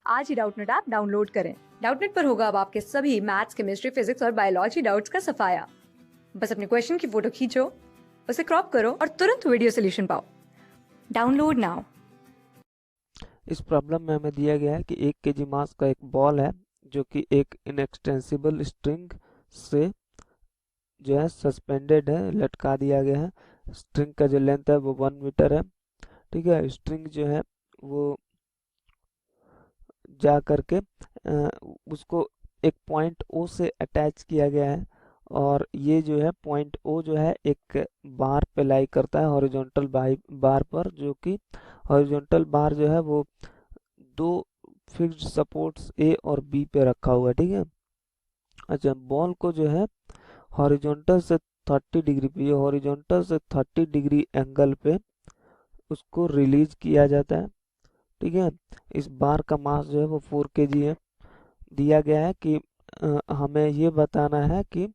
आज ही Doubtnut app download करें। Doubtnut पर होगा अब आपके सभी मैथ्स, केमिस्ट्री, फिजिक्स और बायोलॉजी डाउट्स का सफाया। बस अपने क्वेश्चन की फोटो खींचो, उसे क्रॉप करो और तुरंत वीडियो सोल्यूशन पाओ। Download now. इस प्रॉब्लम में हमें दिया गया है कि 1 केजी मास का एक बॉल है जो कि एक इनएक्सटेंसिबल स्ट्रिंग से जो है सस्पेंडेड है, लटका दिया गया है। स्ट्रिंग का जो लेंथ है वो 1 मीटर है। ठीक है, स्ट्रिंग जो है वो जा करके उसको एक पॉइंट ओ से अटैच किया गया है और ये जो है पॉइंट ओ जो है एक बार पे लाई करता है हॉरिजॉन्टल बार पर, जो कि हॉरिजॉन्टल बार जो है वो दो फिक्स्ड सपोर्ट्स ए और बी पे रखा हुआ है। ठीक है, अच्छा, बॉल को जो है हॉरिजॉन्टल से 30 डिग्री पे, ये हॉरिजॉन्टल से 30 डिग्री एंगल पे उसको रिलीज किया जाता है। ठीक है, इस बार का मास जो है वो 4 केजी है। दिया गया है कि हमें ये बताना है कि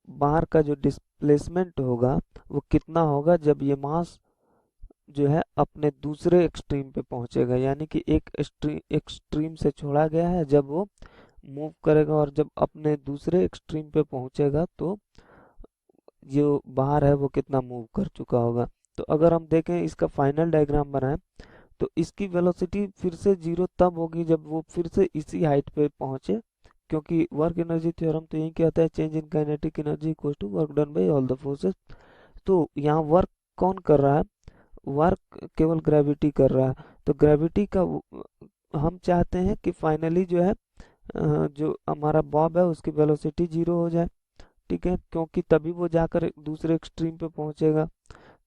बार का जो डिस्प्लेसमेंट होगा वो कितना होगा जब ये मास जो है अपने दूसरे एक्सट्रीम पे पहुंचेगा, यानी कि एक एक्सट्रीम से छोड़ा गया है, जब वो मूव करेगा और जब अपने दूसरे एक्सट्रीम पे पहुंचेगा तो जो बार है वो कितना मूव कर चुका होगा। तो अगर हम देखें इसका फाइनल डायग्राम बनाएं तो इसकी वेलोसिटी फिर से जीरो तब होगी जब वो फिर से इसी हाइट पे पहुंचे, क्योंकि वर्क एनर्जी थ्योरम तो यही कहता है change in kinetic energy equals to work done by all the forces. तो यहाँ वर्क कौन कर रहा है? वर्क केवल ग्रेविटी कर रहा है। तो ग्रेविटी का हम चाहते हैं कि फाइनली जो है जो हमारा बॉब है उसकी वेलोसिटी जीरो हो जाए। ठीक है, क्योंकि तभी वो जाकर दूसरे एक्सट्रीम पे पहुंचेगा।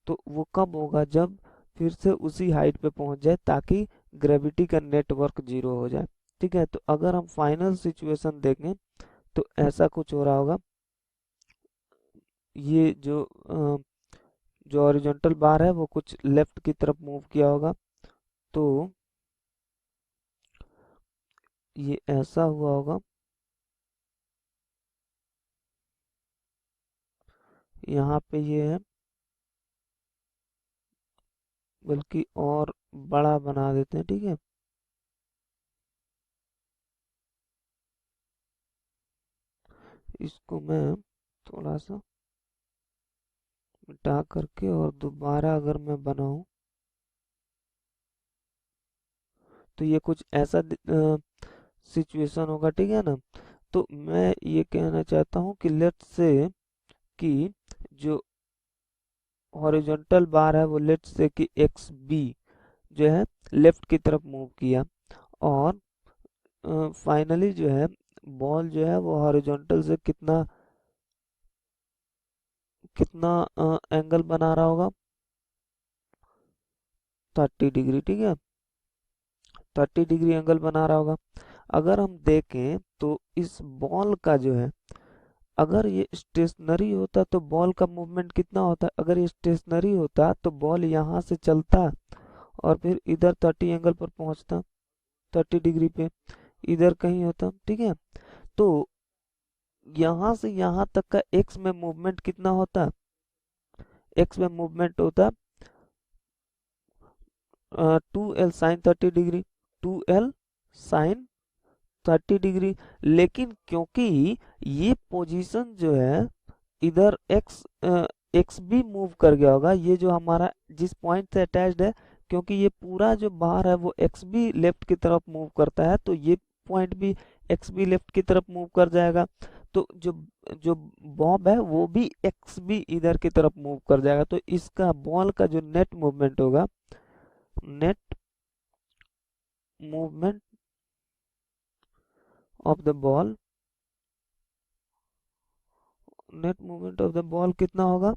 तो वो कब होगा? जब फिर से उसी हाइट पे पहुंच जाए, ताकि ग्रेविटी का नेटवर्क जीरो हो जाए। ठीक है, तो अगर हम फाइनल सिचुएशन देखें तो ऐसा कुछ हो रहा होगा। ये जो हॉरिजॉन्टल बार है वो कुछ लेफ्ट की तरफ मूव किया होगा, तो ये ऐसा हुआ होगा। यहाँ पे ये है, बल्कि और बड़ा बना देते हैं। ठीक है, इसको मैं थोड़ा सा मिटा करके और दोबारा अगर मैं बनाऊं तो ये कुछ ऐसा सिचुएशन होगा। ठीक है ना, तो मैं ये कहना चाहता हूँ कि लेट्स से कि जो हॉरिजॉन्टल बार है वो लेट्स से कि एक्स बी जो है लेफ्ट की तरफ मूव किया और फाइनली जो है बॉल जो है वो हॉरिजॉन्टल से कितना कितना एंगल बना रहा होगा? 30 डिग्री। ठीक है, 30 डिग्री एंगल बना रहा होगा। अगर हम देखें तो इस बॉल का जो है, अगर ये स्टेशनरी होता तो बॉल का मूवमेंट कितना होता? अगर ये स्टेशनरी होता तो बॉल यहाँ से चलता और फिर इधर 30 एंगल पर पहुंचता, 30 डिग्री पे इधर कहीं होता। ठीक है, तो यहाँ से यहाँ तक का एक्स में मूवमेंट कितना होता? एक्स में मूवमेंट होता 2l sign 30 degree, 2l sign 30 degree. लेकिन क्योंकि ये पोजीशन जो है इधर एक्स भी मूव कर गया होगा, ये जो हमारा जिस पॉइंट से अटैच्ड है, क्योंकि ये पूरा जो बार है वो एक्स भी लेफ्ट की तरफ मूव करता है, तो ये पॉइंट भी एक्स भी लेफ्ट की तरफ मूव कर जाएगा। तो जो जो बॉब है वो भी एक्स भी इधर की तरफ मूव कर जाएगा। तो इसका बॉल का जो नेट मूवमेंट होगा, net movement of the ball, net movement of the ball कितना होगा?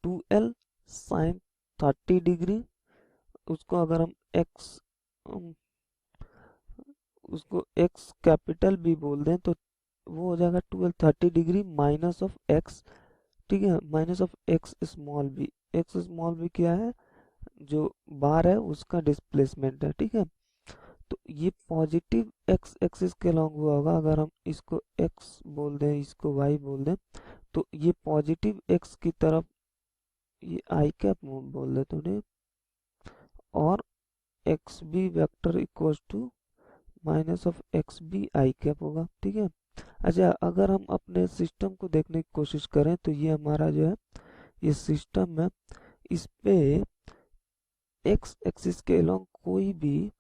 2l sign 30 degree. उसको अगर हम एक्स उसको एक्स कैपिटल भी बोल दें तो वो हो जाएगा 12 30 डिग्री माइनस ऑफ एक्स। ठीक है, minus of x small b. X small b क्या है? जो बार है उसका डिस्प्लेसमेंट है। ठीक है, तो ये पॉजिटिव एक्स एक्सिस के अलॉन्ग हुआ होगा। अगर हम इसको एक्स बोल दें, इसको वाई बोल दें, तो ये पॉजिटिव एक्स की तरफ ये आई कैप बोल देते हैं। और x b vector equal to minus of x b i cap होगा। ठीक है। अच्छा, अगर हम अपने सिस्टम को देखने की कोशिश करें तो ये हमारा जो है ये सिस्टम है, इस पे एक्स एक्सिस के अलोंग कोई भी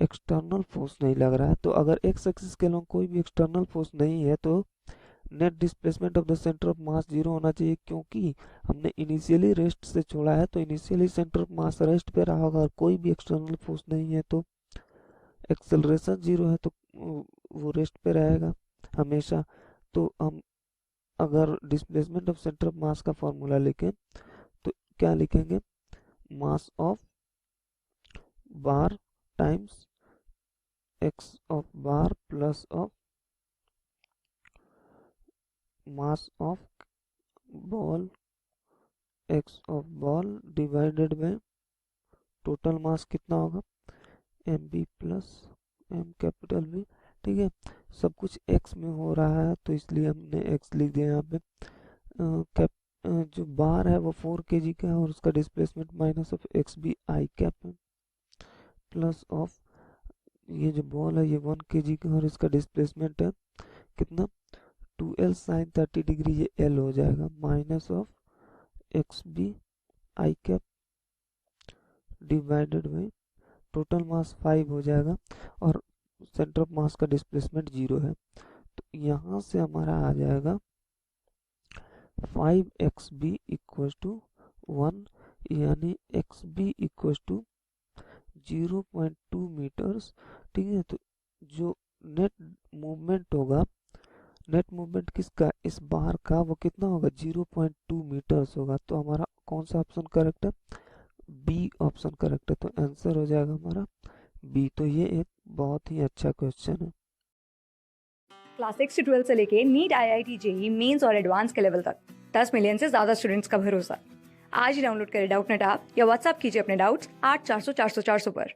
एक्सटर्नल फोर्स नहीं लग रहा है। तो अगर एक्स एक्सिस के अलोंग कोई भी एक्सटर्नल फोर्स नहीं है तो net displacement of the centre of mass zero होना चाहिए, क्योंकि हमने इनिशियली रेस्ट से छोड़ा है तो initially centre of mass rest पे रहा होगा। अगर कोई भी एक्सटर्नल फोर्स नहीं है तो एक्सेलरेशन जीरो है, तो वो रेस्ट पे रहेगा हमेशा। तो हम अगर displacement of centre of mass का फॉर्मूला लिखें तो क्या लिखेंगे, mass of bar times x of bar plus of mass of ball x of ball divided by total mass कितना होगा, m b plus m capital b. ठीक है। सब कुछ एक्स में हो रहा है तो इसलिए हमने एक्स लिख दिया यहाँ पे। जो बार है वो 4 kg का है और उसका displacement minus of x b i cap है, प्लस ऑफ ये जो बॉल है ये 1 kg का और इसका डिस्प्लेसमेंट है कितना, 2l साइन 30 डिग्री, ये l हो जाएगा, minus of x b i cap divided by total mass 5 हो जाएगा और सेंटर ऑफ मास का डिस्प्लेसमेंट 0 है। तो यहाँ से हमारा आ जाएगा 5xb इक्वल टू 1, यानी xb इक्वल टू 0.2 मीटर्स। ठीक है। तो जो नेट मूवमेंट होगा, नेट मूवमेंट किसका, इस बार का, वो कितना होगा, 0.2 मीटर्स होगा। तो हमारा कौन सा ऑप्शन करेक्ट है, बी ऑप्शन करेक्ट है। तो आंसर हो जाएगा हमारा बी। तो ये एक बहुत ही अच्छा क्वेश्चन है। क्लास 6 से 12 से लेके नीट, IIT, जेई मेंस और एडवांस के लेवल तक 10 मिलियन से ज्यादा स्टूडेंट्स का भरोसा। आज ही डाउनलोड करें डाउटनेट ऐप या व्हाट्सएप कीजिए अपने डाउट्स 8400 400 400 पर।